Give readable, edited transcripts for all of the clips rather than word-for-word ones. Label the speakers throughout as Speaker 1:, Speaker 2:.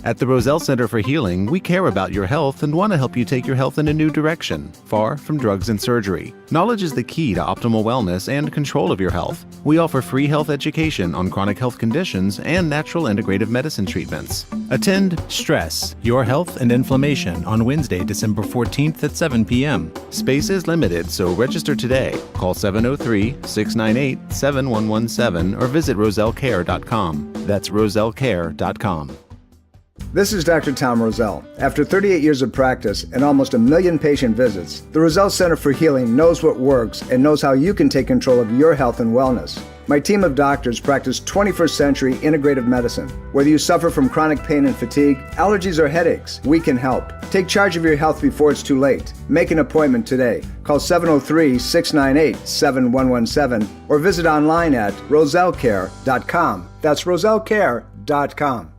Speaker 1: At the Roselle Center for Healing, we care about your health and want to help you take your health in a new direction, far from drugs and surgery. Knowledge is the key to optimal wellness and control of your health. We offer free health education on chronic health conditions and natural integrative medicine treatments. Attend Stress, Your Health and Inflammation on Wednesday, December 14th at 7 p.m. Space is limited, so register today. Call 703-698-7117 or visit rosellecare.com. That's rosellecare.com.
Speaker 2: This is Dr. Tom Roselle. After 38 years of practice and almost 1 million patient visits, the Roselle Center for Healing knows what works and knows how you can take control of your health and wellness. My team of doctors practice 21st century integrative medicine. Whether you suffer from chronic pain and fatigue, allergies, or headaches, we can help. Take charge of your health before it's too late. Make an appointment today. Call 703-698-7117 or visit online at rosellecare.com. That's rosellecare.com.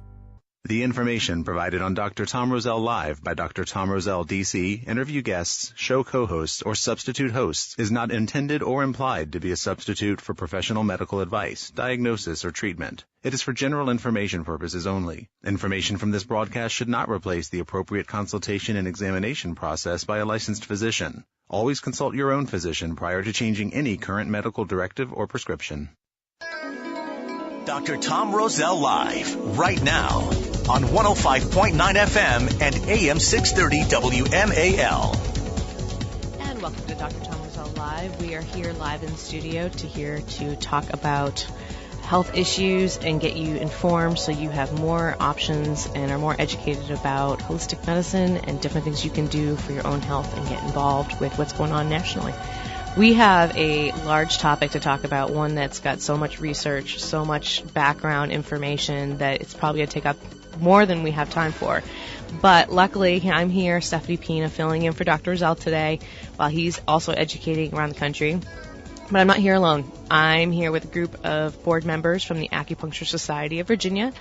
Speaker 1: The information provided on Dr. Tom Roselle Live by Dr. Tom Roselle, D.C., interview guests, show co-hosts, or substitute hosts is not intended or implied to be a substitute for professional medical advice, diagnosis, or treatment. It is for general information purposes only. Information from this broadcast should not replace the appropriate consultation and examination process by a licensed physician. Always consult your own physician prior to changing any current medical directive or prescription.
Speaker 3: Dr. Tom Roselle Live, right now, on 105.9 FM and AM 630 WMAL.
Speaker 4: And welcome to Dr. Tom Roselle Live. We are here live in the studio to talk about health issues and get you informed so you have more options and are more educated about holistic medicine and different things you can do for your own health and get involved with what's going on nationally. We have a large topic to talk about, one that's got so much research, so much background information that it's probably going to take up more than we have time for. But luckily, I'm here, Stephanie Pina, filling in for Dr. Roselle today while he's also educating around the country. But I'm not here alone. I'm here with a group of board members from the Acupuncture Society of Virginia,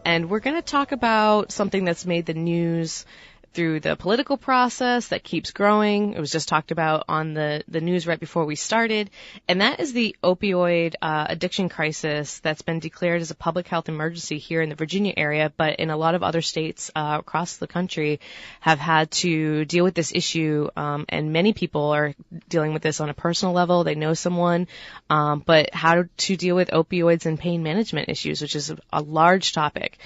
Speaker 4: and we're going to talk about something that's made the news through the political process that keeps growing. It was just talked about on the news right before we started, and that is the opioid addiction crisis that's been declared as a public health emergency here in the Virginia area, but in a lot of other states across the country have had to deal with this issue, and many people are dealing with this on a personal level. They know someone, but how to deal with opioids and pain management issues, which is a large topic.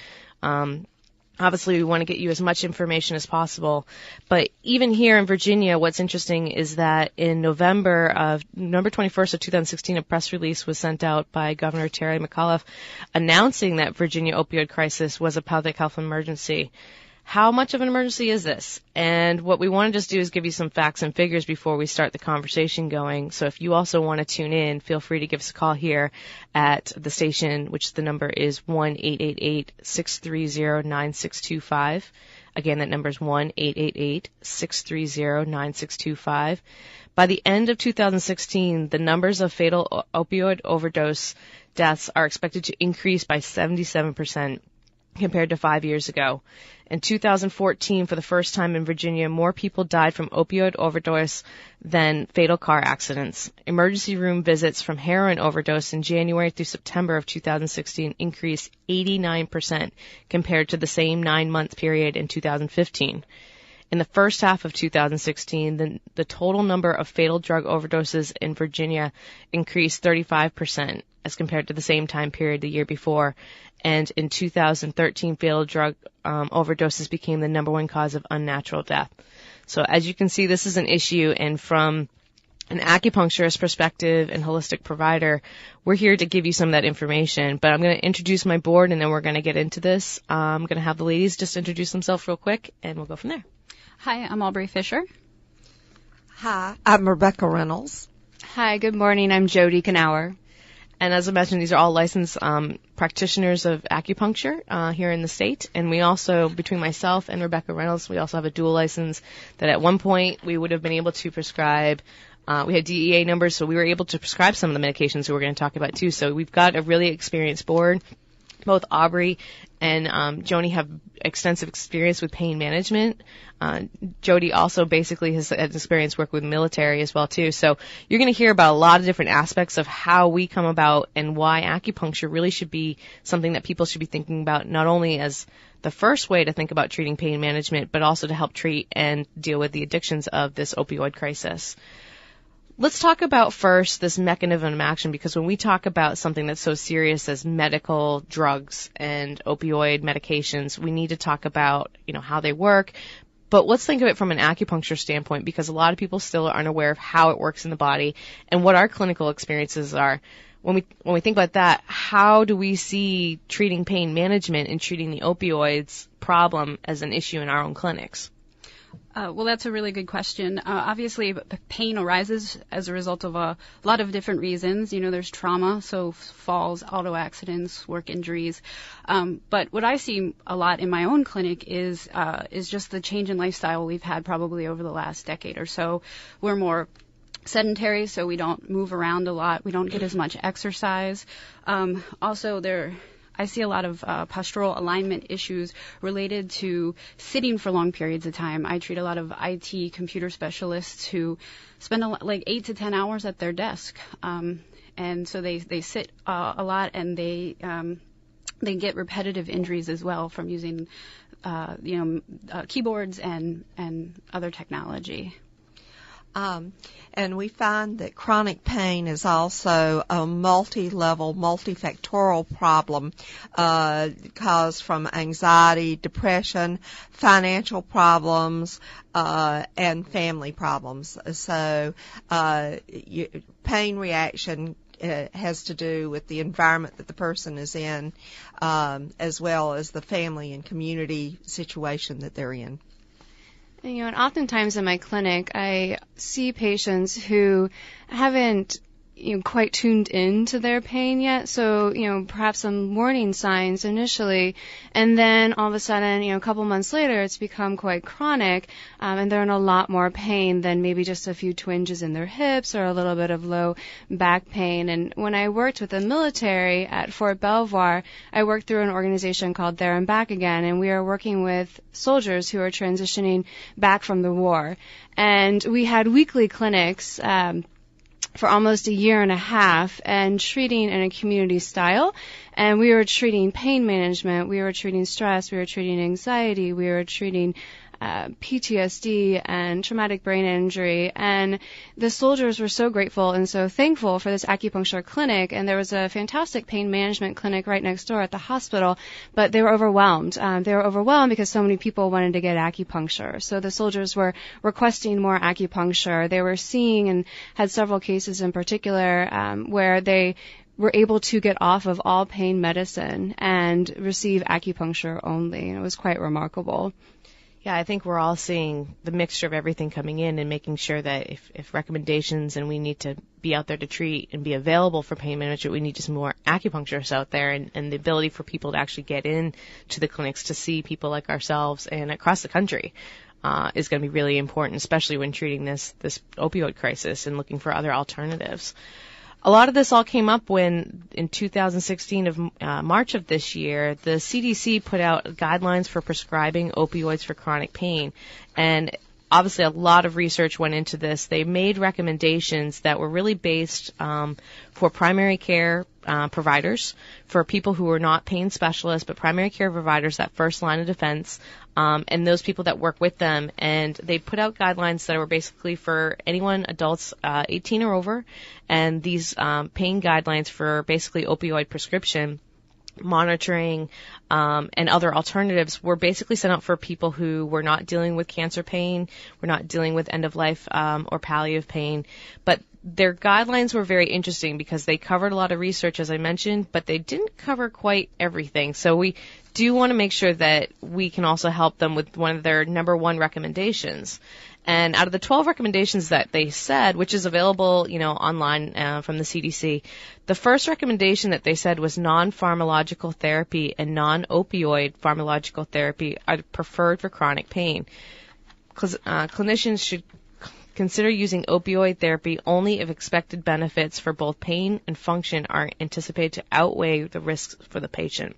Speaker 4: Obviously, we want to get you as much information as possible. But even here in Virginia, what's interesting is that in November 21st of 2016, a press release was sent out by Governor Terry McAuliffe announcing that Virginia opioid crisis was a public health emergency. How much of an emergency is this? And what we want to just do is give you some facts and figures before we start the conversation going. So if you also want to tune in, feel free to give us a call here at the station, which the number is 1-888-630-9625. Again, that number is 1-888-630-9625. By the end of 2016, the numbers of fatal opioid overdose deaths are expected to increase by 77%. Compared to 5 years ago. In 2014, for the first time in Virginia, more people died from opioid overdose than fatal car accidents. Emergency room visits from heroin overdose in January through September of 2016 increased 89% compared to the same 9-month period in 2015. In the first half of 2016, the total number of fatal drug overdoses in Virginia increased 35% as compared to the same time period the year before. And in 2013, fatal drug overdoses became the number one cause of unnatural death. So as you can see, this is an issue, and from an acupuncturist perspective and holistic provider, we're here to give you some of that information. But I'm going to introduce my board, and then we're going to get into this. I'm going to have the ladies just introduce themselves real quick, and we'll go from there.
Speaker 5: Hi, I'm Aubrey Fisher.
Speaker 6: Hi, I'm Rebecca Reynolds.
Speaker 7: Hi, good morning. I'm Jody Knauer.
Speaker 4: And as I mentioned, these are all licensed practitioners of acupuncture here in the state. And we also, between myself and Rebecca Reynolds, we also have a dual license that at one point we would have been able to prescribe. We had DEA numbers, so we were able to prescribe some of the medications that we're going to talk about too. So we've got a really experienced board. Both Aubrey and Joni have extensive experience with pain management. Jody also basically has experience working with military as well too. So you're going to hear about a lot of different aspects of how we come about and why acupuncture really should be something that people should be thinking about, not only as the first way to think about treating pain management, but also to help treat and deal with the addictions of this opioid crisis. Let's talk about first this mechanism of action, because when we talk about something that's so serious as medical drugs and opioid medications, we need to talk about, how they work. But let's think of it from an acupuncture standpoint, because a lot of people still are unaware of how it works in the body and what our clinical experiences are. When we think about that, how do we see treating pain management and treating the opioids problem as an issue in our own clinics?
Speaker 7: Well, that's a really good question. Obviously, pain arises as a result of a lot of different reasons. There's trauma, so falls, auto accidents, work injuries. But what I see a lot in my own clinic is just the change in lifestyle we've had probably over the last decade or so. We're more sedentary, so we don't move around a lot. We don't get as much exercise. I see a lot of postural alignment issues related to sitting for long periods of time. I treat a lot of IT computer specialists who spend 8 to 10 hours at their desk. And so they sit a lot, and they get repetitive injuries as well from using keyboards and other technology.
Speaker 6: And we find that chronic pain is also a multi-level, multifactorial problem caused from anxiety, depression, financial problems, and family problems. So pain reaction has to do with the environment that the person is in, as well as the family and community situation that they're in.
Speaker 7: And oftentimes in my clinic, I see patients who haven't quite tuned into their pain yet. So, perhaps some warning signs initially, and then all of a sudden, a couple months later, it's become quite chronic, and they're in a lot more pain than maybe just a few twinges in their hips or a little bit of low back pain. And when I worked with the military at Fort Belvoir, I worked through an organization called There and Back Again, and we are working with soldiers who are transitioning back from the war. And we had weekly clinics, for almost a year and a half, and treating in a community style. And we were treating pain management, we were treating stress, we were treating anxiety, we were treating PTSD and traumatic brain injury. And the soldiers were so grateful and so thankful for this acupuncture clinic. And there was a fantastic pain management clinic right next door at the hospital, but they were overwhelmed. They were overwhelmed because so many people wanted to get acupuncture. So the soldiers were requesting more acupuncture. They were seeing, and had several cases in particular, where they were able to get off of all pain medicine and receive acupuncture only. And it was quite remarkable.
Speaker 4: Yeah, I think we're all seeing the mixture of everything coming in and making sure that if recommendations and we need to be out there to treat and be available for pain management, we need just more acupuncturists out there, and the ability for people to actually get in to the clinics to see people like ourselves and across the country is going to be really important, especially when treating this opioid crisis and looking for other alternatives. A lot of this all came up when, in 2016 of March of this year, the CDC put out guidelines for prescribing opioids for chronic pain. And obviously a lot of research went into this. They made recommendations that were really based for primary care providers, for people who are not pain specialists, but primary care providers, that first line of defense, and those people that work with them. And they put out guidelines that were basically for anyone, adults 18 or over, and these pain guidelines for basically opioid prescription monitoring and other alternatives were basically sent out for people who were not dealing with cancer pain, were not dealing with end-of-life or palliative pain. But their guidelines were very interesting because they covered a lot of research, as I mentioned, but they didn't cover quite everything. So we do want to make sure that we can also help them with one of their number one recommendations. And out of the 12 recommendations that they said, which is available, online from the CDC, the first recommendation that they said was non-pharmacological therapy and non-opioid pharmacological therapy are preferred for chronic pain. Clinicians should consider using opioid therapy only if expected benefits for both pain and function are anticipated to outweigh the risks for the patient.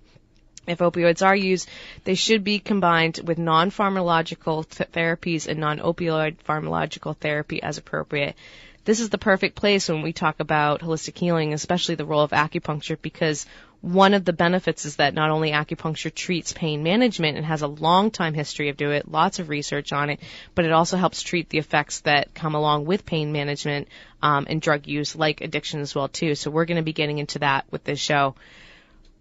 Speaker 4: If opioids are used, they should be combined with non-pharmacological therapies and non-opioid pharmacological therapy as appropriate. This is the perfect place when we talk about holistic healing, especially the role of acupuncture, because one of the benefits is that not only acupuncture treats pain management and has a long time history of doing it, lots of research on it, but it also helps treat the effects that come along with pain management and drug use, like addiction as well too. So we're going to be getting into that with this show.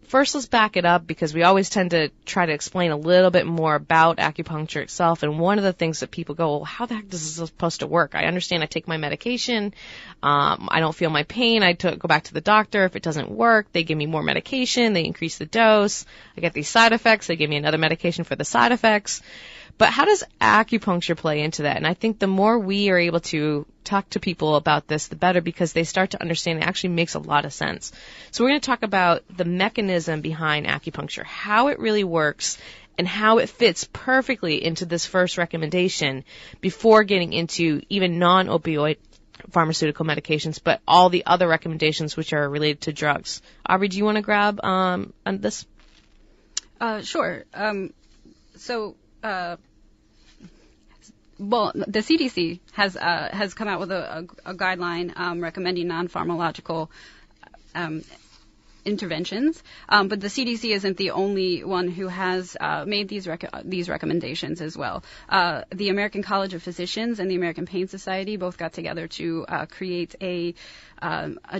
Speaker 4: First, let's back it up, because we always tend to try to explain a little bit more about acupuncture itself. And one of the things that people go, well, how the heck is this supposed to work? I understand I take my medication. I don't feel my pain. I go back to the doctor. If it doesn't work, they give me more medication. They increase the dose. I get these side effects. They give me another medication for the side effects. But how does acupuncture play into that? And I think the more we are able to talk to people about this, the better, because they start to understand it actually makes a lot of sense. So we're going to talk about the mechanism behind acupuncture, how it really works, and how it fits perfectly into this first recommendation before getting into even non-opioid pharmaceutical medications, but all the other recommendations which are related to drugs. Aubrey, do you want to grab on this?
Speaker 5: Sure. Well, the CDC has come out with a guideline recommending non-pharmacological interventions, but the CDC isn't the only one who has made these recommendations as well. The American College of Physicians and the American Pain Society both got together to create a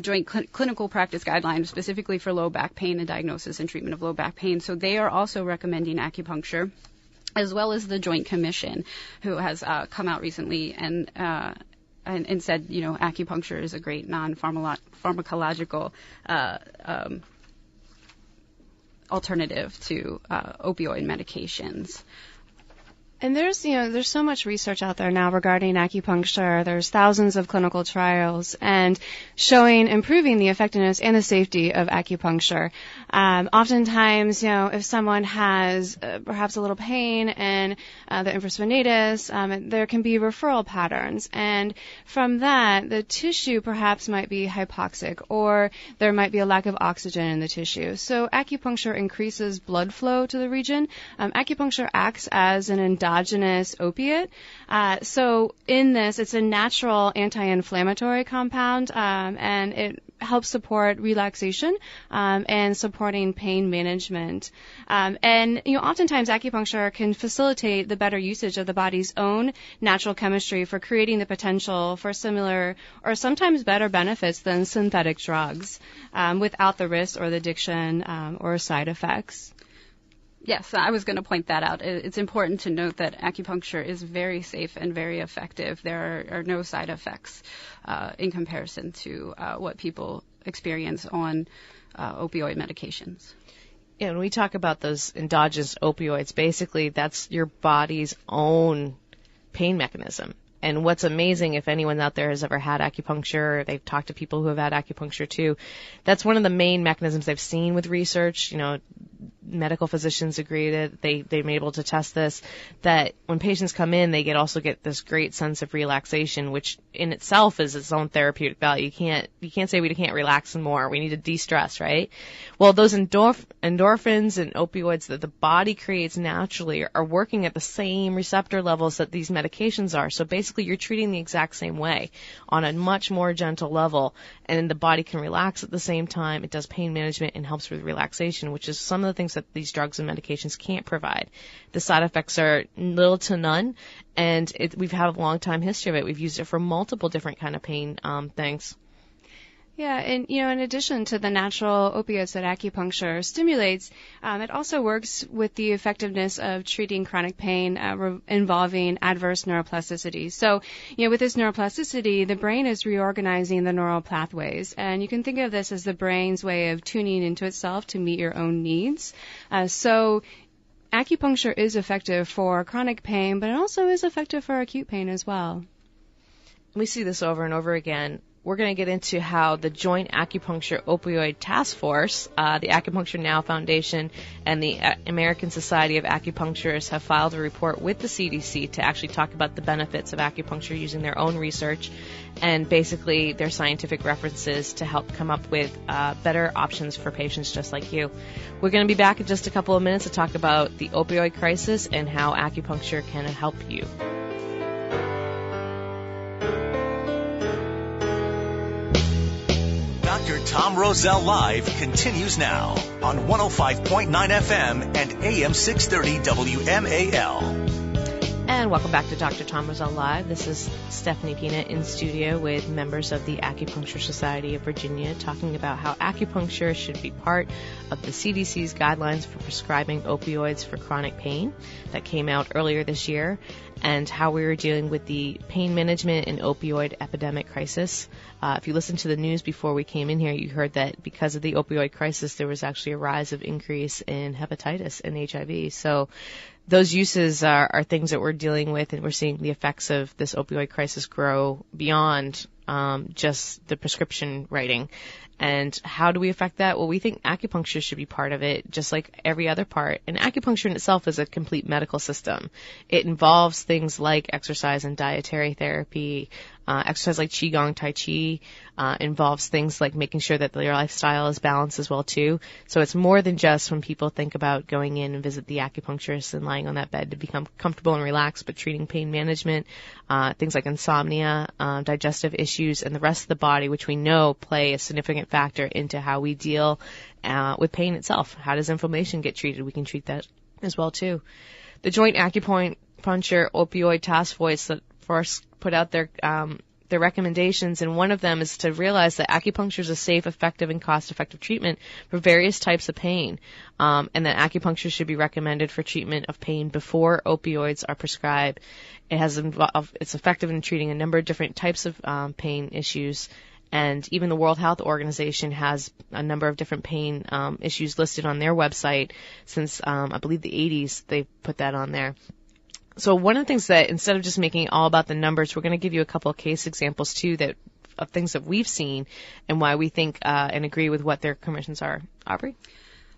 Speaker 5: joint clinical practice guideline specifically for low back pain and diagnosis and treatment of low back pain. So they are also recommending acupuncture, as well as the Joint Commission, who has come out recently and said, acupuncture is a great non-pharmacological alternative to opioid medications.
Speaker 7: And there's so much research out there now regarding acupuncture. There's thousands of clinical trials and showing improving the effectiveness and the safety of acupuncture. Oftentimes, if someone has perhaps a little pain in the infraspinatus, there can be referral patterns. And from that, the tissue perhaps might be hypoxic, or there might be a lack of oxygen in the tissue. So acupuncture increases blood flow to the region. Acupuncture acts as an endogenous opiate. So in this, it's a natural anti-inflammatory compound, and it helps support relaxation and supporting pain management. And oftentimes acupuncture can facilitate the better usage of the body's own natural chemistry for creating the potential for similar or sometimes better benefits than synthetic drugs without the risk or the addiction or side effects.
Speaker 5: Yes, I was going to point that out. It's important to note that acupuncture is very safe and very effective. There are no side effects in comparison to what people experience on opioid medications.
Speaker 4: Yeah, when we talk about those endogenous opioids, basically that's your body's own pain mechanism. And what's amazing, if anyone out there has ever had acupuncture, or they've talked to people who have had acupuncture too, that's one of the main mechanisms they've seen with research. Medical physicians agree that they've been able to test this, that when patients come in, they also get this great sense of relaxation, which in itself is its own therapeutic value. You can't say we can't relax more. We need to de-stress, right? Well, those endorphins and opioids that the body creates naturally are working at the same receptor levels that these medications are. So basically, you're treating the exact same way on a much more gentle level, and the body can relax at the same time. It does pain management and helps with relaxation, which is some of the things that these drugs and medications can't provide. The side effects are little to none, and we've had a long time history of it. We've used it for multiple different kind of pain things.
Speaker 7: Yeah, and in addition to the natural opiates that acupuncture stimulates, it also works with the effectiveness of treating chronic pain involving adverse neuroplasticity. So, with this neuroplasticity, the brain is reorganizing the neural pathways, and you can think of this as the brain's way of tuning into itself to meet your own needs. So acupuncture is effective for chronic pain, but it also is effective for acute pain as well.
Speaker 4: We see this over and over again. we're going to get into how the Joint Acupuncture Opioid Task Force, the Acupuncture Now Foundation, and the American Society of Acupuncturists have filed a report with the CDC to actually talk about the benefits of acupuncture using their own research and basically their scientific references to help come up with better options for patients just like you. We're going to be back in just a couple of minutes to talk about the opioid crisis and how acupuncture can help you.
Speaker 3: Dr. Tom Roselle Live continues now on 105.9 FM and AM 630 WMAL.
Speaker 4: And welcome back to Dr. Tom Roselle Live. This is Stephanie Pina in studio with members of the Acupuncture Society of Virginia talking about how acupuncture should be part of the CDC's guidelines for prescribing opioids for chronic pain that came out earlier this year, and how we were dealing with the pain management and opioid epidemic crisis. If you listened to the news before we came in here, you heard that because of the opioid crisis, there was actually a rise of increase in hepatitis and HIV. So those uses are things that we're dealing with, and we're seeing the effects of this opioid crisis grow beyond just the prescription writing. And how do we affect that? Well, we think acupuncture should be part of it, just like every other part. And acupuncture in itself is a complete medical system. It involves things like exercise and dietary therapy. Exercise like Qigong, Tai Chi, involves things like making sure that your lifestyle is balanced as well, too. So it's more than just when people think about going in and visit the acupuncturist and lying on that bed to become comfortable and relaxed, but treating pain management, things like insomnia, digestive issues, and the rest of the body, which we know play a significant factor into how we deal with pain itself. How does inflammation get treated? We can treat that as well, too. The Joint Acupuncture Opioid Task Force put out their recommendations, and one of them is to realize that acupuncture is a safe, effective, and cost-effective treatment for various types of pain, and that acupuncture should be recommended for treatment of pain before opioids are prescribed. It's effective in treating a number of different types of pain issues, and even the World Health Organization has a number of different pain issues listed on their website since, I believe, the 80s. They put that on there. So one of the things that, instead of just making it all about the numbers, we're going to give you a couple of case examples, too, of things that we've seen and why we think and agree with what their recommendations are. Aubrey?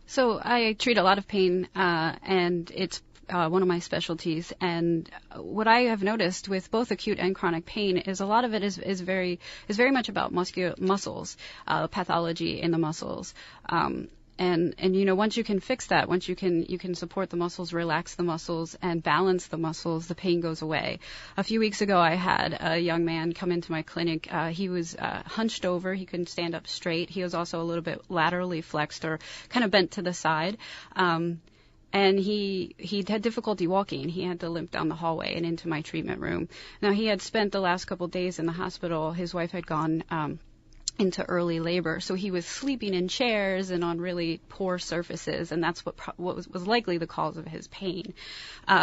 Speaker 5: So I treat a lot of pain, and it's one of my specialties. And what I have noticed with both acute and chronic pain is a lot of it is very much about muscles, pathology in the muscles. And you know, once you can fix that, once you can support the muscles, relax the muscles, and balance the muscles, the pain goes away. A few weeks ago, I had a young man come into my clinic. He was hunched over. He couldn't stand up straight. He was also a little bit laterally flexed or kind of bent to the side. And he had difficulty walking. He had to limp down the hallway and into my treatment room. Now, he had spent the last couple of days in the hospital. His wife had gone into early labor, so he was sleeping in chairs and on really poor surfaces, and that's what was likely the cause of his pain.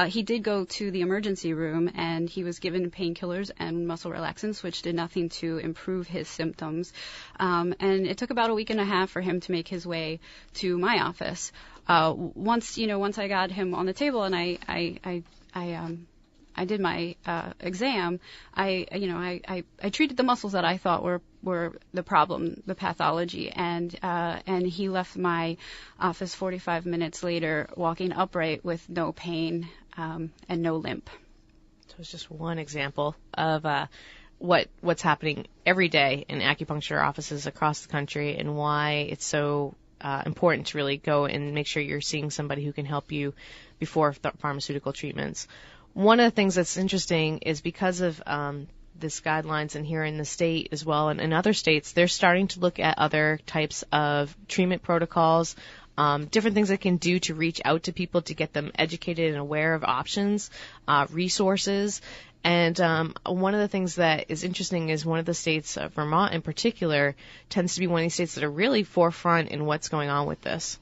Speaker 5: He did go to the emergency room, and he was given painkillers and muscle relaxants, which did nothing to improve his symptoms. And it took about a week and a half for him to make his way to my office. Once I got him on the table and I did my exam, I treated the muscles that I thought were the problem, the pathology, and he left my office 45 minutes later walking upright with no pain and no limp.
Speaker 4: So it's just one example of what's happening every day in acupuncture offices across the country, and why it's so important to really go and make sure you're seeing somebody who can help you before pharmaceutical treatments. One of the things that's interesting is because of this guidelines, and here in the state as well, and in other states, they're starting to look at other types of treatment protocols, different things they can do to reach out to people to get them educated and aware of options, resources. And one of the things that is interesting is one of the states, Vermont in particular, tends to be one of these states that are really forefront in what's going on with this.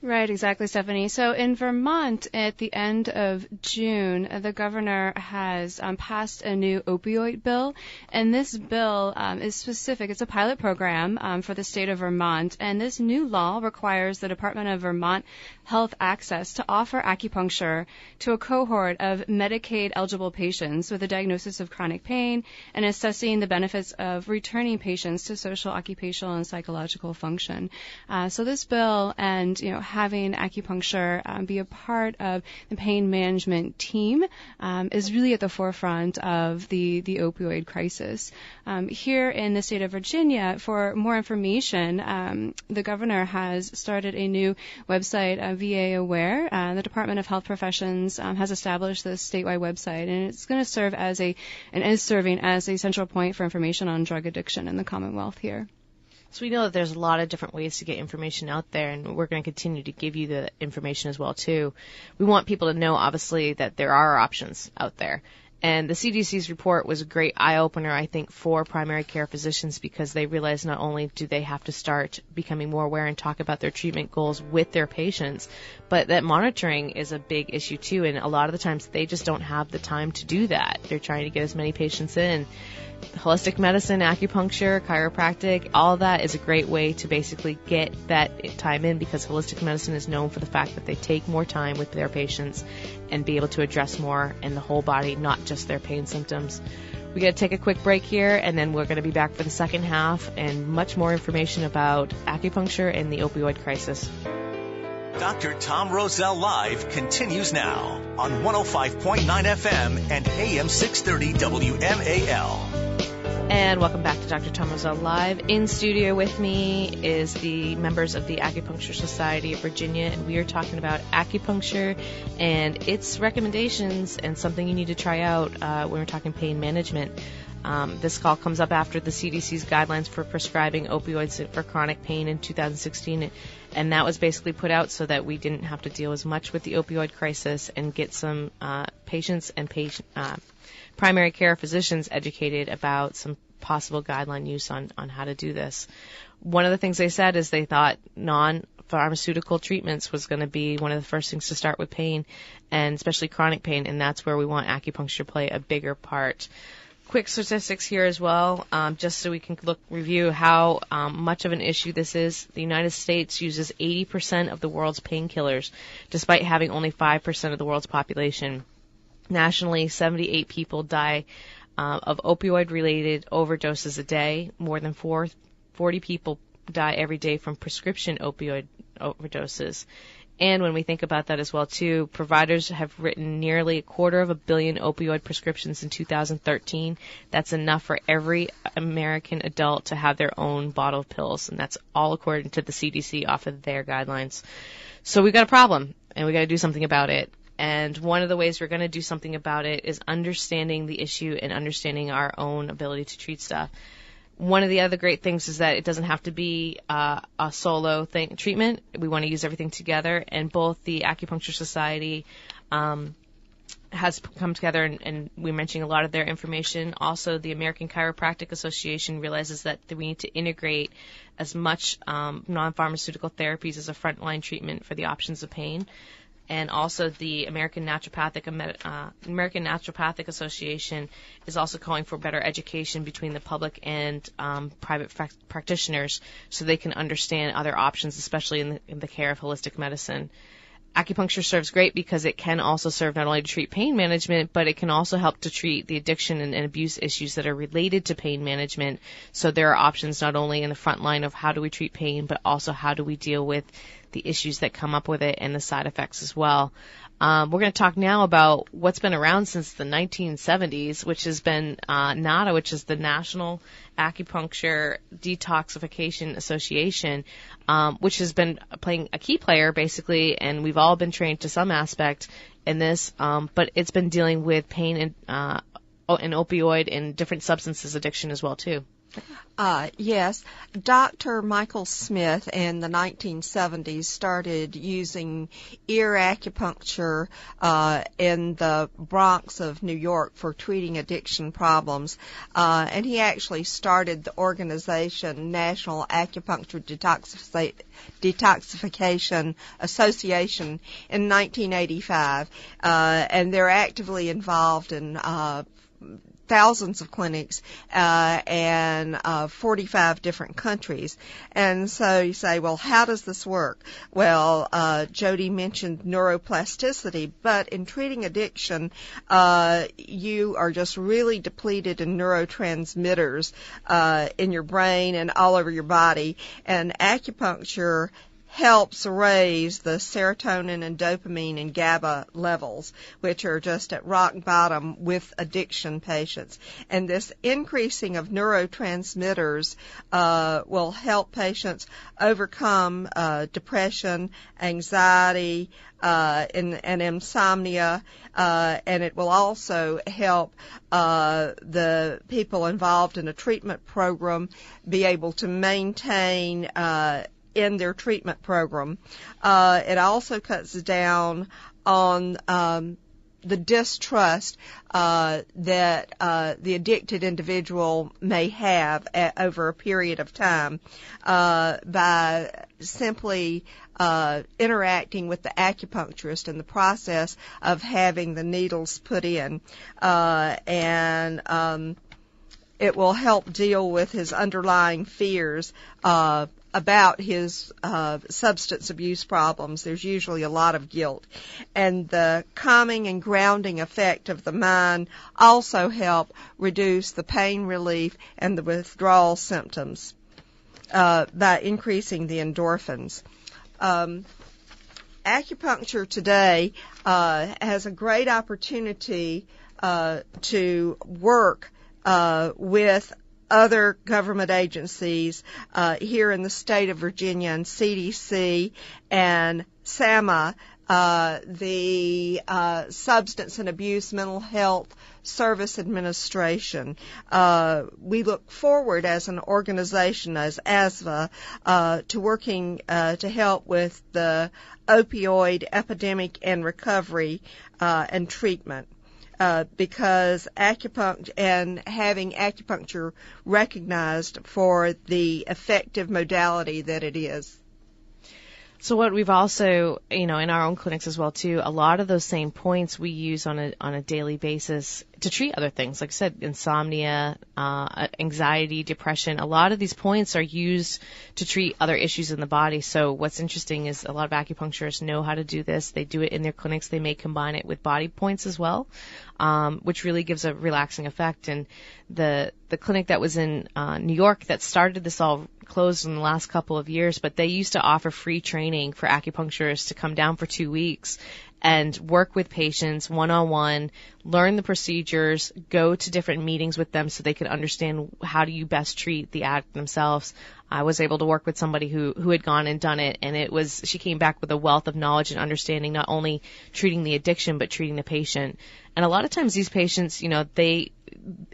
Speaker 7: Right, exactly, Stephanie. So in Vermont, at the end of June, the governor has passed a new opioid bill, and this bill is specific. It's a pilot program for the state of Vermont, and this new law requires the Department of Vermont Health Access to offer acupuncture to a cohort of Medicaid-eligible patients with a diagnosis of chronic pain and assessing the benefits of returning patients to social, occupational, and psychological function. So this bill and, having acupuncture be a part of the pain management team is really at the forefront of the opioid crisis. Here in the state of Virginia, for more information, the governor has started a new website, VA Aware. The Department of Health Professions has established this statewide website, and it's going to serve is serving as a central point for information on drug addiction in the Commonwealth here.
Speaker 4: So we know that there's a lot of different ways to get information out there, and we're going to continue to give you the information as well, too. We want people to know, obviously, that there are options out there. And the CDC's report was a great eye-opener, I think, for primary care physicians, because they realize not only do they have to start becoming more aware and talk about their treatment goals with their patients, but that monitoring is a big issue, too. And a lot of the times they just don't have the time to do that. They're trying to get as many patients in. Holistic medicine, acupuncture, chiropractic, all of that is a great way to basically get that time in, because holistic medicine is known for the fact that they take more time with their patients and be able to address more in the whole body, not just their pain symptoms. We got to take a quick break here, and then we're going to be back for the second half and much more information about acupuncture and the opioid crisis.
Speaker 3: Dr. Tom Roselle Live continues now on 105.9 FM and AM 630 WMAL.
Speaker 4: And welcome back to Dr. Tom Roselle Live. In studio with me is the members of the Acupuncture Society of Virginia, and we are talking about acupuncture and its recommendations and something you need to try out when we're talking pain management. This call comes up after the CDC's guidelines for prescribing opioids for chronic pain in 2016, and that was basically put out so that we didn't have to deal as much with the opioid crisis and get some patients and primary care physicians educated about some possible guideline use on how to do this. One of the things they said is they thought non-pharmaceutical treatments was going to be one of the first things to start with pain, and especially chronic pain, and that's where we want acupuncture to play a bigger part. Quick statistics here as well, just so we can review how much of an issue this is. The United States uses 80% of the world's painkillers, despite having only 5% of the world's population. Nationally, 78 people die of opioid-related overdoses a day. More than 40 people die every day from prescription opioid overdoses. And when we think about that as well, too, providers have written nearly 250 million opioid prescriptions in 2013. That's enough for every American adult to have their own bottle of pills, and that's all according to the CDC off of their guidelines. So we've got a problem, and we've got to do something about it. And one of the ways we're going to do something about it is understanding the issue and understanding our own ability to treat stuff. One of the other great things is that it doesn't have to be a solo treatment. We want to use everything together, and both the Acupuncture Society has come together, and we're mentioning a lot of their information. Also, the American Chiropractic Association realizes that we need to integrate as much non-pharmaceutical therapies as a frontline treatment for the options of pain. And also the American Naturopathic Association is also calling for better education between the public and private practitioners so they can understand other options, especially in the care of holistic medicine. Acupuncture serves great because it can also serve not only to treat pain management, but it can also help to treat the addiction and abuse issues that are related to pain management. So there are options not only in the front line of how do we treat pain, but also how do we deal with the issues that come up with it and the side effects as well. We're going to talk now about what's been around since the 1970s, which has been NADA, which is the National Acupuncture Detoxification Association, which has been playing a key player, basically, and we've all been trained to some aspect in this, but it's been dealing with pain and opioid and different substances addiction as well, too.
Speaker 6: Yes. Dr. Michael Smith in the 1970s started using ear acupuncture in the Bronx of New York for treating addiction problems. And he actually started the organization National Acupuncture Detoxification Association in 1985. And they're actively involved in thousands of clinics and 45 different countries. And so you say, well, how does this work? Well, Jody mentioned neuroplasticity, but in treating addiction, you are just really depleted in neurotransmitters in your brain and all over your body. And acupuncture helps raise the serotonin and dopamine and GABA levels, which are just at rock bottom with addiction patients. And this increasing of neurotransmitters will help patients overcome depression, anxiety, and insomnia, and it will also help the people involved in a treatment program be able to maintain in their treatment program. It also cuts down on the distrust that the addicted individual may have over a period of time by simply interacting with the acupuncturist in the process of having the needles put in. And it will help deal with his underlying fears about his substance abuse problems. There's usually a lot of guilt. And the calming and grounding effect of the mind also help reduce the pain relief and the withdrawal symptoms by increasing the endorphins. Acupuncture today has a great opportunity to work with other government agencies here in the state of Virginia, and CDC and SAMA, the Substance and Abuse Mental Health Service Administration. We look forward as an organization, as ASVA, to working to help with the opioid epidemic and recovery and treatment. Because acupuncture and having acupuncture recognized for the effective modality that it is.
Speaker 4: So what we've also, in our own clinics as well too, a lot of those same points we use on a daily basis to treat other things. Like I said, insomnia, anxiety, depression. A lot of these points are used to treat other issues in the body. So what's interesting is a lot of acupuncturists know how to do this. They do it in their clinics. They may combine it with body points as well, which really gives a relaxing effect. And the clinic that was in New York that started this all closed in the last couple of years, but they used to offer free training for acupuncturists to come down for 2 weeks and work with patients one-on-one, learn the procedures, go to different meetings with them so they could understand how do you best treat the addict themselves. I was able to work with somebody who had gone and done it, and she came back with a wealth of knowledge and understanding, not only treating the addiction, but treating the patient. And a lot of times these patients,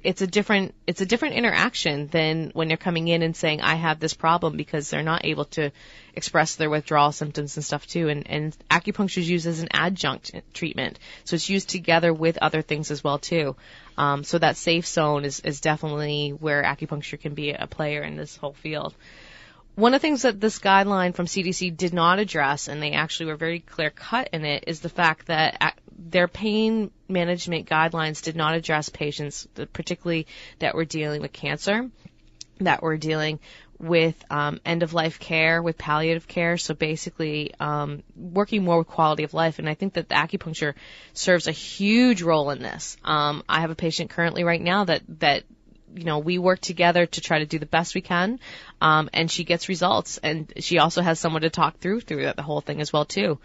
Speaker 4: it's a different interaction than when they're coming in and saying, I have this problem, because they're not able to express their withdrawal symptoms and stuff too. And acupuncture is used as an adjunct treatment. So it's used together with other things as well too. So that safe zone is definitely where acupuncture can be a player in this whole field. One of the things that this guideline from CDC did not address, and they actually were very clear cut in it, is the fact that their pain management guidelines did not address patients, particularly that were dealing with cancer, that were dealing with end-of-life care, with palliative care, so basically working more with quality of life. And I think that the acupuncture serves a huge role in this. I have a patient currently right now that we work together to try to do the best we can, and she gets results. And she also has someone to talk through the whole thing as well too.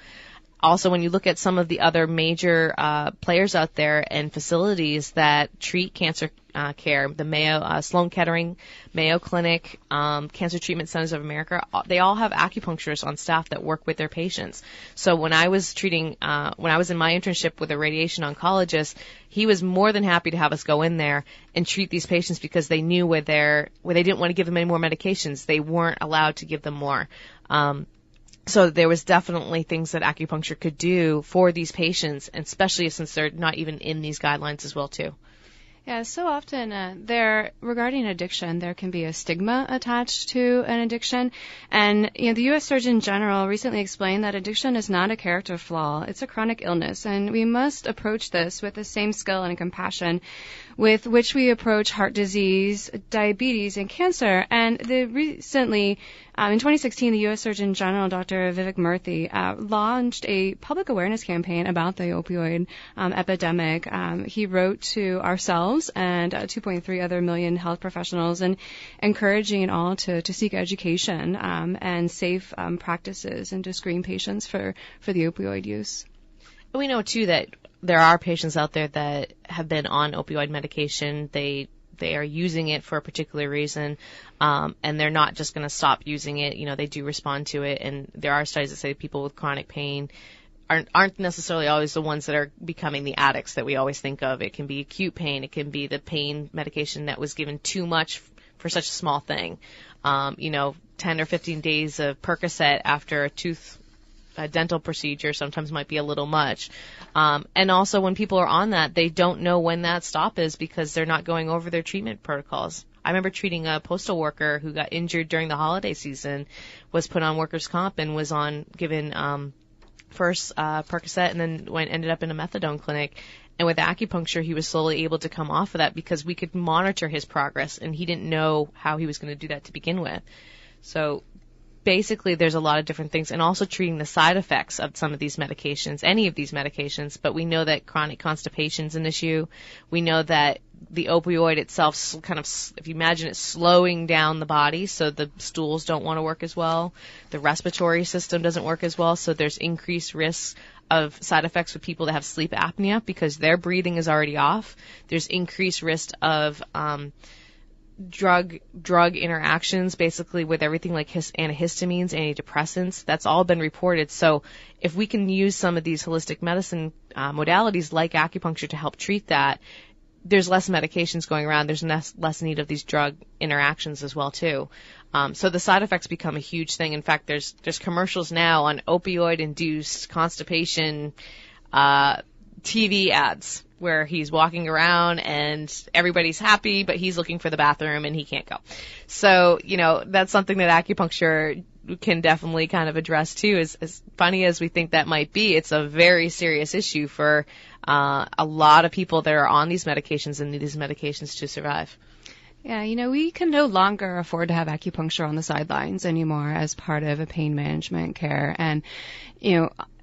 Speaker 4: Also, when you look at some of the other major players out there and facilities that treat cancer care. The Mayo, Sloan Kettering, Mayo Clinic, Cancer Treatment Centers of America, they all have acupuncturists on staff that work with their patients. So when I was when I was in my internship with a radiation oncologist, he was more than happy to have us go in there and treat these patients because they knew where they didn't want to give them any more medications. They weren't allowed to give them more. So there was definitely things that acupuncture could do for these patients, and especially since they're not even in these guidelines as well, too.
Speaker 7: Yeah, so often regarding addiction, there can be a stigma attached to an addiction. And, the U.S. Surgeon General recently explained that addiction is not a character flaw. It's a chronic illness. And we must approach this with the same skill and compassion with which we approach heart disease, diabetes, and cancer. And recently, in 2016, the U.S. Surgeon General, Dr. Vivek Murthy, launched a public awareness campaign about the opioid epidemic. He wrote to ourselves and 2.3 other million health professionals, and encouraging all to seek education and safe practices and to screen patients for the opioid use.
Speaker 4: We know, too, that there are patients out there that have been on opioid medication. They are using it for a particular reason, and they're not just going to stop using it. They do respond to it, and there are studies that say people with chronic pain aren't necessarily always the ones that are becoming the addicts that we always think of. It can be acute pain. It can be the pain medication that was given too much for such a small thing. 10 or 15 days of Percocet after a dental procedure sometimes might be a little much. And also when people are on that, they don't know when that stop is because they're not going over their treatment protocols. I remember treating a postal worker who got injured during the holiday season, was put on workers' comp and was given first Percocet and then ended up in a methadone clinic. And with acupuncture, he was slowly able to come off of that because we could monitor his progress, and he didn't know how he was going to do that to begin with. So basically, there's a lot of different things, and also treating the side effects of some of these medications, any of these medications. But we know that chronic constipation is an issue. We know that the opioid itself kind of, if you imagine it, slowing down the body, so the stools don't want to work as well. The respiratory system doesn't work as well, so there's increased risk of side effects with people that have sleep apnea because their breathing is already off. There's increased risk of drug interactions, basically with everything like antihistamines, antidepressants. That's all been reported. So if we can use some of these holistic medicine modalities like acupuncture to help treat that, there's less medications going around. There's less need of these drug interactions as well too. So the side effects become a huge thing. In fact, there's commercials now on opioid-induced constipation TV ads where he's walking around and everybody's happy, but he's looking for the bathroom and he can't go. So, that's something that acupuncture can definitely kind of address too. As funny as we think that might be, it's a very serious issue for a lot of people that are on these medications and need these medications to survive.
Speaker 7: Yeah, we can no longer afford to have acupuncture on the sidelines anymore as part of a pain management care. And,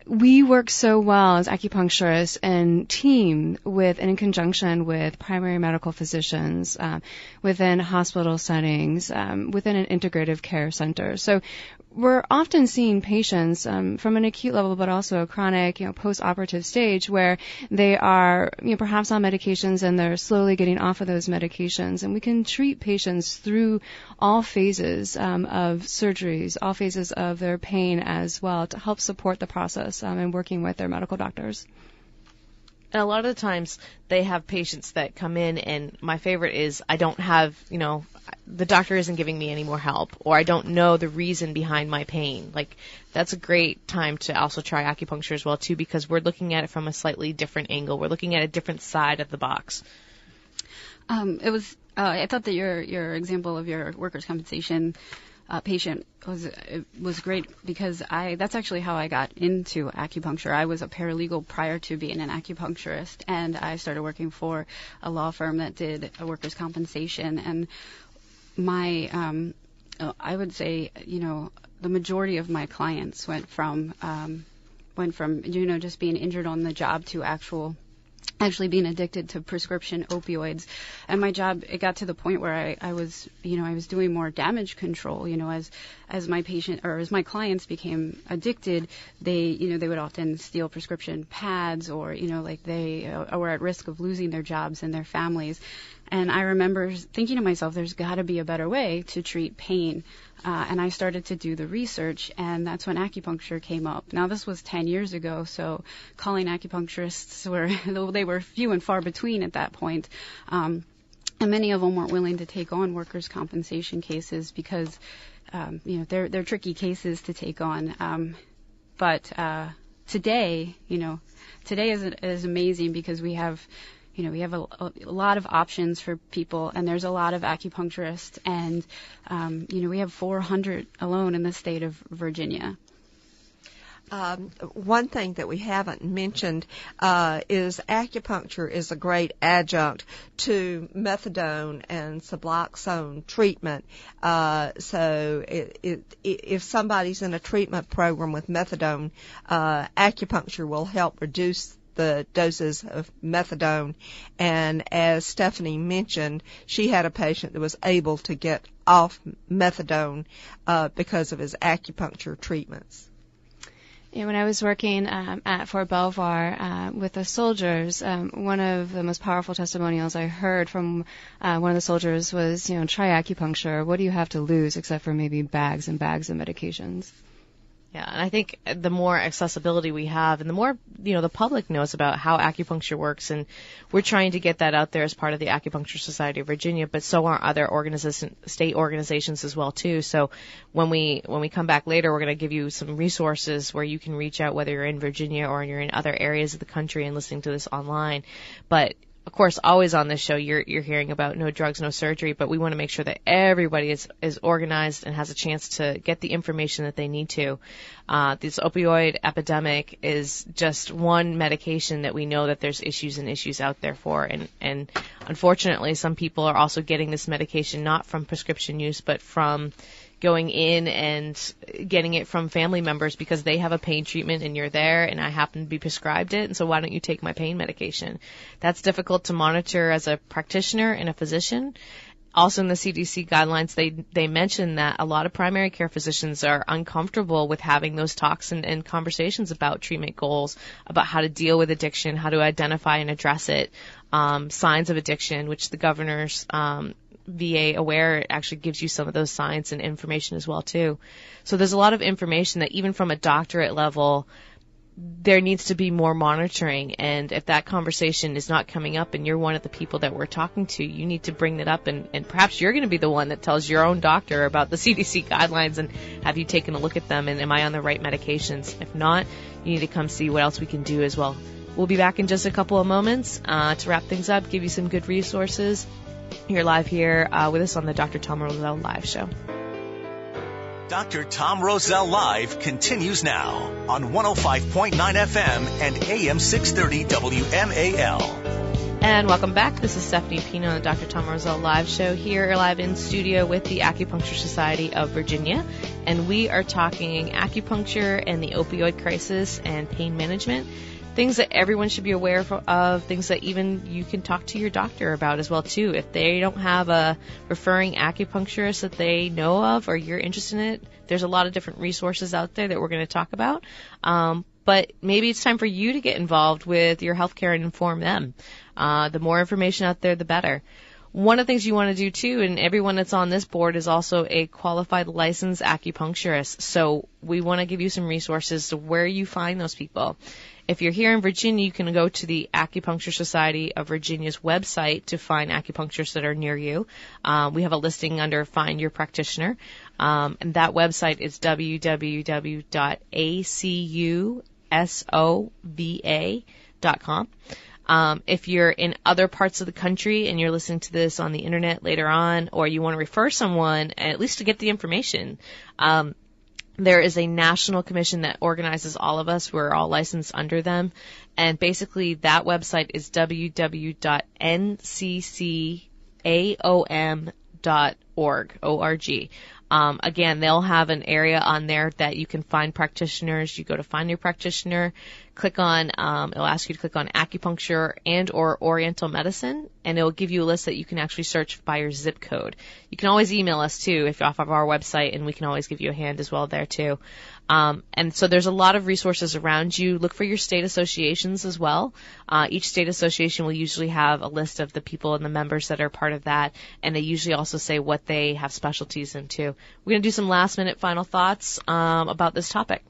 Speaker 7: we work so well as acupuncturists and team with and in conjunction with primary medical physicians within hospital settings, within an integrative care center. So we're often seeing patients from an acute level, but also a chronic, post-operative stage where they are, perhaps on medications and they're slowly getting off of those medications. And we can treat patients through all phases of surgeries, all phases of their pain as well to help support the process and working with their medical doctors.
Speaker 4: And a lot of the times they have patients that come in and my favorite is I don't have, the doctor isn't giving me any more help, or I don't know the reason behind my pain. Like, that's a great time to also try acupuncture as well, too, because we're looking at it from a slightly different angle. We're looking at a different side of the box.
Speaker 5: I thought that your example of your workers' compensation patient was great because that's actually how I got into acupuncture. I was a paralegal prior to being an acupuncturist, and I started working for a law firm that did workers' compensation. And my, I would say, the majority of my clients went from just being injured on the job to actual actually being addicted to prescription opioids. And my job, it got to the point where I was doing more damage control, as my patient or as my clients became addicted, they would often steal prescription pads, or, they were at risk of losing their jobs and their families. And I remember thinking to myself, there's got to be a better way to treat pain. And I started to do the research, and that's when acupuncture came up. Now, this was 10 years ago, so calling acupuncturists they were few and far between at that point. And many of them weren't willing to take on workers' compensation cases because, they're tricky cases to take on. But today is amazing because we have a lot of options for people, and there's a lot of acupuncturists, and, we have 400 alone in the state of Virginia.
Speaker 6: One thing that we haven't mentioned is acupuncture is a great adjunct to methadone and Suboxone treatment. So if somebody's in a treatment program with methadone, acupuncture will help reduce the doses of methadone. And as Stephanie mentioned, she had a patient that was able to get off methadone because of his acupuncture treatants.
Speaker 7: Yeah, when I was working at Fort Belvoir with the soldiers, one of the most powerful testimonials I heard from one of the soldiers was, try acupuncture. What do you have to lose except for maybe bags and bags of medications?
Speaker 8: Yeah, and I think the more accessibility we have and the more, the public knows about how acupuncture works, and we're trying to get that out there as part of the Acupuncture Society of Virginia, but so are other state organizations as well, too. So when we come back later, we're going to give you some resources where you can reach out, whether you're in Virginia or you're in other areas of the country and listening to this online. But of course, always on this show, you're hearing about no drugs, no surgery, but we want to make sure that everybody is organized and has a chance to get the information that they need to. This opioid epidemic is just one medication that we know that there's issues out there for. And unfortunately, some people are also getting this medication not from prescription use, but from going in and getting it from family members because they have a pain treatment and you're there and I happen to be prescribed it, and so why don't you take my pain medication? That's difficult to monitor as a practitioner and a physician. Also in the CDC guidelines, they mention that a lot of primary care physicians are uncomfortable with having those talks and conversations about treatment goals, about how to deal with addiction, how to identify and address it, signs of addiction, which the governor's VA Aware actually gives you some of those signs and information as well, too. So there's a lot of information that even from a doctorate level, there needs to be more monitoring. And if that conversation is not coming up and you're one of the people that we're talking to, you need to bring that up. And perhaps you're going to be the one that tells your own doctor about the CDC guidelines and have you taken a look at them and am I on the right medications? If not, you need to come see what else we can do as well. We'll be back in just a couple of moments to wrap things up, give you some good resources. You're live here with us on the Dr. Tom Roselle Live Show.
Speaker 3: Dr. Tom Roselle Live continues now on 105.9 FM and AM 630 WMAL.
Speaker 8: And welcome back. This is Stephanie Pina on the Dr. Tom Roselle Live Show here live in studio with the Acupuncture Society of Virginia. And we are talking acupuncture and the opioid crisis and pain management. Things that everyone should be aware of, things that even you can talk to your doctor about as well, too. If they don't have a referring acupuncturist that they know of or you're interested in it, there's a lot of different resources out there that we're going to talk about. But maybe it's time for you to get involved with your healthcare and inform them. The more information out there, the better. One of the things you want to do, too, and everyone that's on this board is also a qualified licensed acupuncturist. So we want to give you some resources to where you find those people. If you're here in Virginia, you can go to the Acupuncture Society of Virginia's website to find acupuncturists that are near you. We have a listing under Find Your Practitioner. And that website is www.acusova.com. If you're in other parts of the country and you're listening to this on the internet later on, or you want to refer someone, at least to get the information, there is a national commission that organizes all of us. We're all licensed under them. And basically that website is www.nccaom.org. Again, they'll have an area on there that you can find practitioners. You go to find your practitioner, click on, it'll ask you to click on acupuncture and or oriental medicine, and it'll give you a list that you can actually search by your zip code. You can always email us too if you're off of our website, and we can always give you a hand as well there too. And so there's a lot of resources around you. Look for your state associations as well. Each state association will usually have a list of the people and the members that are part of that, and they usually also say what they have specialties into. We're going to do some last-minute final thoughts about this topic.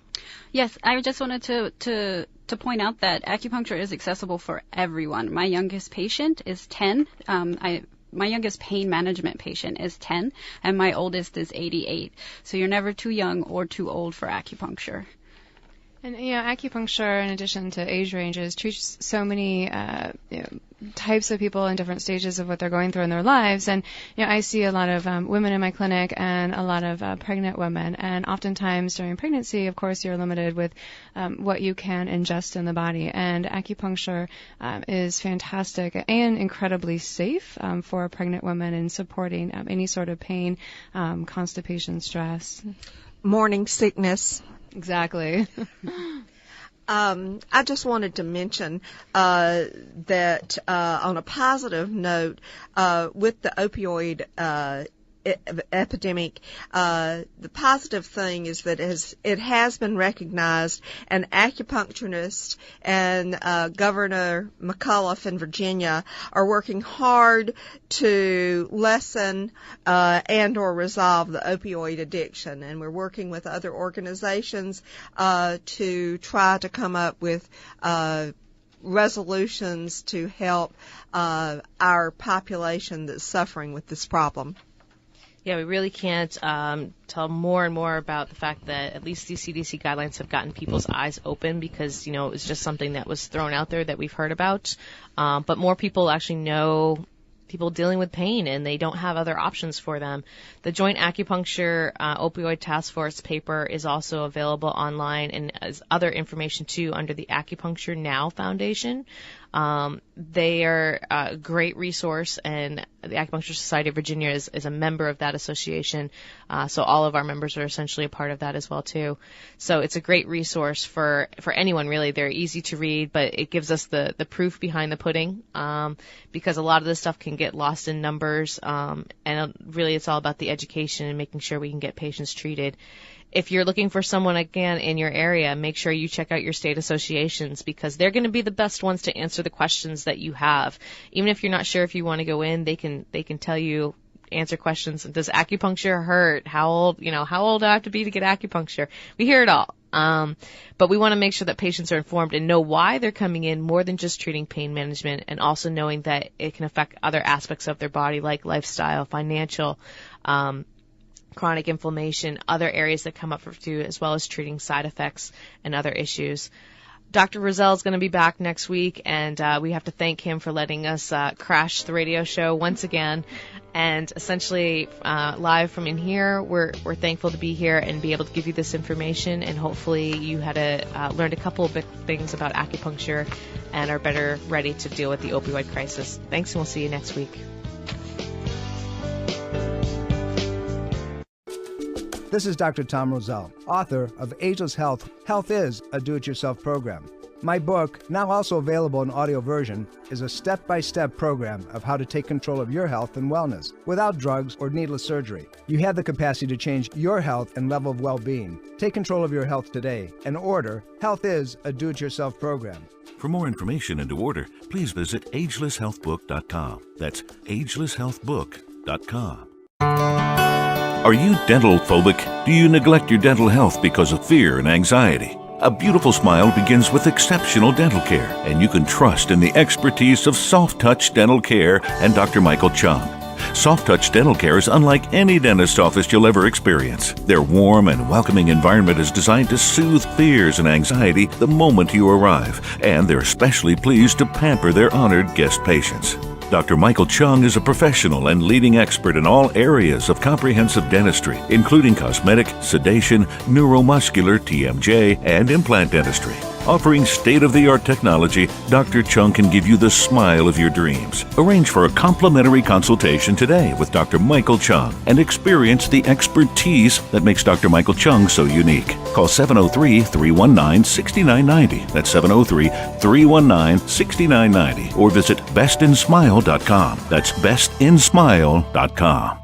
Speaker 5: Yes, I just wanted to point out that acupuncture is accessible for everyone. My youngest patient is 10. My youngest pain management patient is 10, and my oldest is 88. So you're never too young or too old for acupuncture.
Speaker 7: And, acupuncture, in addition to age ranges, treats so many types of people in different stages of what they're going through in their lives. And, I see a lot of women in my clinic and a lot of pregnant women. And oftentimes during pregnancy, of course, you're limited with what you can ingest in the body. And acupuncture is fantastic and incredibly safe for pregnant women in supporting any sort of pain, constipation, stress.
Speaker 6: Morning sickness.
Speaker 7: Exactly.
Speaker 6: I just wanted to mention that on a positive note, with the opioid epidemic, the positive thing is that it has been recognized, and acupuncturists and Governor McAuliffe in Virginia are working hard to lessen and or resolve the opioid addiction, and we're working with other organizations to try to come up with resolutions to help our population that's suffering with this problem.
Speaker 8: Yeah, we really can't tell more and more about the fact that at least these CDC guidelines have gotten people's eyes open, because, it was just something that was thrown out there that we've heard about. But more people actually know people dealing with pain, and they don't have other options for them. The Joint Acupuncture Opioid Task Force paper is also available online, and as other information too under the Acupuncture Now Foundation. They are a great resource, and the Acupuncture Society of Virginia is a member of that association. So all of our members are essentially a part of that as well too. So it's a great resource for anyone really. They're easy to read, but it gives us the proof behind the pudding, because a lot of this stuff can get lost in numbers. And really it's all about the education and making sure we can get patients treated. If you're looking for someone, again, in your area, make sure you check out your state associations, because they're going to be the best ones to answer the questions that you have. Even if you're not sure if you want to go in, they can tell you, answer questions. Does acupuncture hurt? How old do I have to be to get acupuncture? We hear it all. But we want to make sure that patients are informed and know why they're coming in, more than just treating pain management, and also knowing that it can affect other aspects of their body, like lifestyle, financial, chronic inflammation, other areas that come up for too, as well as treating side effects and other issues. Dr. Roselle is going to be back next week, and we have to thank him for letting us crash the radio show once again. And essentially, live from in here, we're thankful to be here and be able to give you this information, and hopefully you had learned a couple of big things about acupuncture and are better ready to deal with the opioid crisis. Thanks, and we'll see you next week.
Speaker 2: This is Dr. Tom Roselle, author of Ageless Health. Health is a do-it-yourself program. My book, now also available in audio version, is a step-by-step program of how to take control of your health and wellness without drugs or needless surgery. You have the capacity to change your health and level of well-being. Take control of your health today and order Health is a do-it-yourself program.
Speaker 9: For more information and to order, please visit agelesshealthbook.com. That's agelesshealthbook.com. Are you dental phobic? Do you neglect your dental health because of fear and anxiety? A beautiful smile begins with exceptional dental care, and you can trust in the expertise of Soft Touch Dental Care and Dr. Michael Chung. Soft Touch Dental Care is unlike any dentist office you'll ever experience. Their warm and welcoming environment is designed to soothe fears and anxiety the moment you arrive, and they're especially pleased to pamper their honored guest patients. Dr. Michael Chung is a professional and leading expert in all areas of comprehensive dentistry, including cosmetic, sedation, neuromuscular, TMJ, and implant dentistry. Offering state-of-the-art technology, Dr. Chung can give you the smile of your dreams. Arrange for a complimentary consultation today with Dr. Michael Chung and experience the expertise that makes Dr. Michael Chung so unique. Call 703-319-6990. That's 703-319-6990. Or visit bestinsmile.com. That's bestinsmile.com.